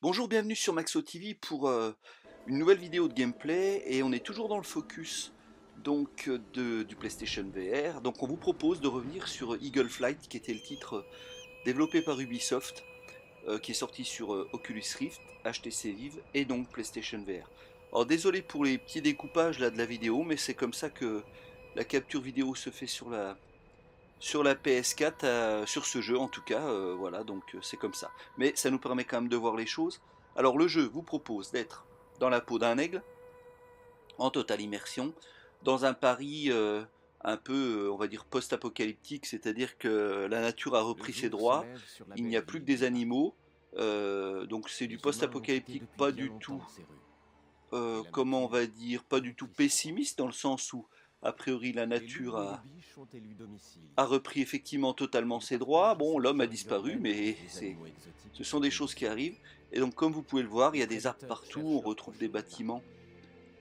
Bonjour, bienvenue sur Maxo TV pour une nouvelle vidéo de gameplay et on est toujours dans le focus donc du PlayStation VR. Donc on vous propose de revenir sur Eagle Flight qui était le titre développé par Ubisoft qui est sorti sur Oculus Rift, HTC Vive et donc PlayStation VR. Alors désolé pour les petits découpages là de la vidéo, mais c'est comme ça que la capture vidéo se fait sur la PS4, sur ce jeu en tout cas, voilà, donc c'est comme ça. Mais ça nous permet quand même de voir les choses. Alors le jeu vous propose d'être dans la peau d'un aigle, en totale immersion, dans un Paris un peu, on va dire, post-apocalyptique, c'est-à-dire que la nature a Le repris ses jour se droits, lève sur la il n'y belle a plus que ville des de Paris. animaux, donc c'est du Les humains ont quitté post-apocalyptique, depuis pas bien du longtemps tout ces rues, et la comment on nature va dire, a pas du tout repris ses droits. pessimiste, dans le sens où, a priori, la Les loups nature et les a, biches ont élu domicile a ici. repris effectivement totalement Ils ses droits. partagent Bon, cette l'homme a vie disparu, urbaine mais avec les animaux ce exotiques sont et des choses qui paisibles. arrivent. Et donc, comme vous pouvez le voir, il Les y a des arbres prédateurs partout, on cherchent leur retrouve des prochaine proie. bâtiments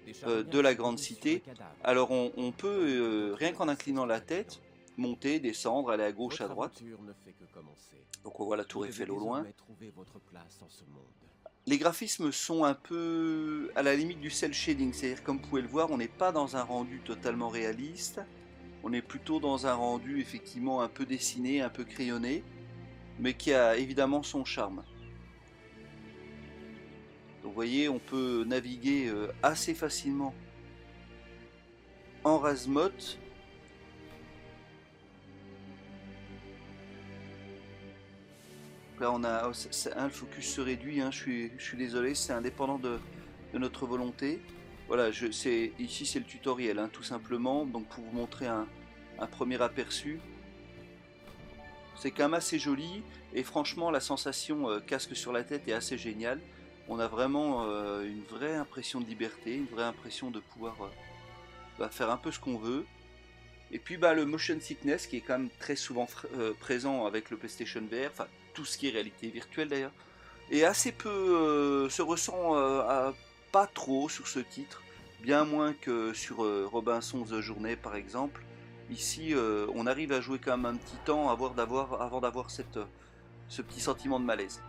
Des de charognards la se grande dérousent sur un cité. cadavre, Alors, on peut, dans le but de rien retrouver qu'en inclinant l'ancêtre la d'habitants. tête, monter, descendre, aller à gauche, à Votre droite. aventure ne fait que commencer. Donc, on voit la Vous tour devez Eiffel au loin. désormais trouver votre place en ce monde. Les graphismes sont un peu à la limite du cel shading, c'est-à-dire comme vous pouvez le voir, on n'est pas dans un rendu totalement réaliste, on est plutôt dans un rendu effectivement un peu dessiné, un peu crayonné, mais qui a évidemment son charme. Donc vous voyez, on peut naviguer assez facilement en Razmot. Là on a, le focus se réduit, hein, je suis désolé, c'est indépendant de notre volonté. Voilà, ici c'est le tutoriel, hein, tout simplement, donc pour vous montrer un premier aperçu. C'est quand même assez joli et franchement la sensation casque sur la tête est assez géniale. On a vraiment une vraie impression de liberté, une vraie impression de pouvoir faire un peu ce qu'on veut. Et puis le motion sickness qui est quand même très souvent présent avec le PlayStation VR, enfin tout ce qui est réalité virtuelle d'ailleurs, et assez peu se ressent pas trop sur ce titre, bien moins que sur Robinson's Journée par exemple. Ici, on arrive à jouer quand même un petit temps avant d'avoir ce petit sentiment de malaise.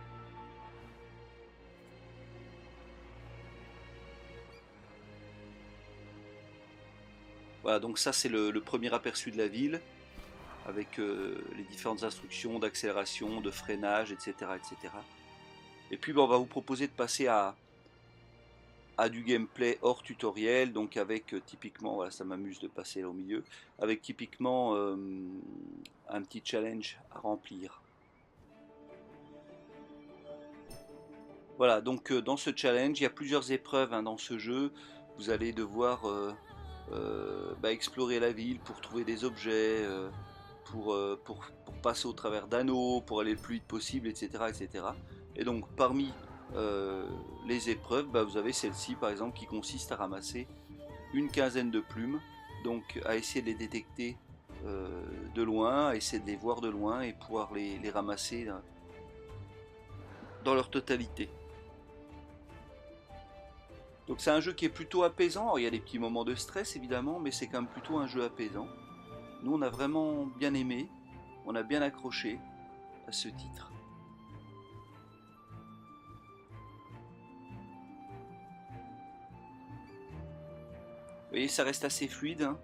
Voilà, donc ça c'est le premier aperçu de la ville, avec les différentes instructions d'accélération, de freinage, etc., etc. Et puis on va vous proposer de passer à du gameplay hors tutoriel, donc avec typiquement, voilà, ça m'amuse de passer là au milieu, avec typiquement un petit challenge à remplir. Voilà, donc dans ce challenge, il y a plusieurs épreuves hein, dans ce jeu. Vous allez devoir explorer la ville pour trouver des objets, pour passer au travers d'anneaux, pour aller le plus vite possible, etc. etc. Et donc parmi les épreuves, vous avez celle-ci par exemple qui consiste à ramasser une quinzaine de plumes, donc à essayer de les détecter de loin, à essayer de les voir de loin et pouvoir les ramasser dans leur totalité. Donc c'est un jeu qui est plutôt apaisant. Alors, il y a des petits moments de stress évidemment, mais c'est quand même plutôt un jeu apaisant. Nous on a vraiment bien aimé, on a bien accroché à ce titre. Vous voyez, ça reste assez fluide, hein,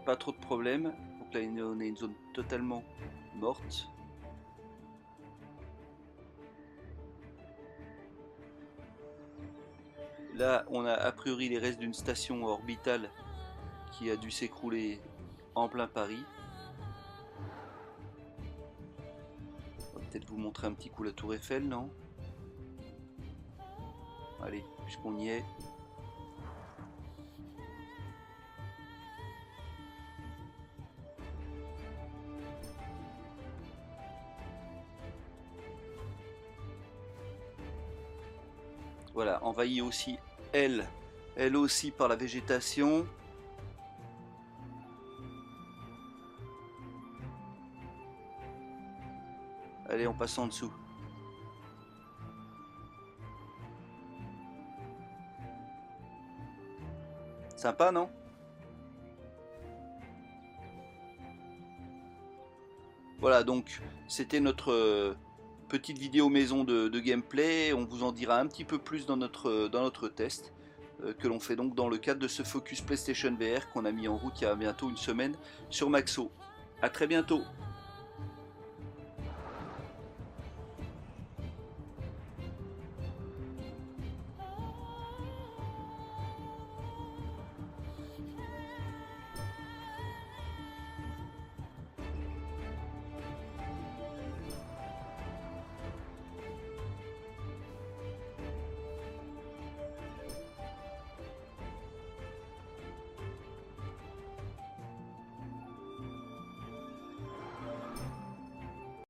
pas trop de problèmes. Donc là on est une zone totalement morte. Là on a a priori les restes d'une station orbitale qui a dû s'écrouler en plein Paris. On va peut-être vous montrer un petit coup la tour Eiffel, non? Allez, puisqu'on y est. Voilà, envahie aussi elle aussi par la végétation. Allez, on passe en dessous. Sympa, non? Voilà, donc c'était petite vidéo maison de gameplay. On vous en dira un petit peu plus dans notre test que l'on fait donc dans le cadre de ce Focus PlayStation VR qu'on a mis en route il y a bientôt une semaine sur Maxo. A très bientôt.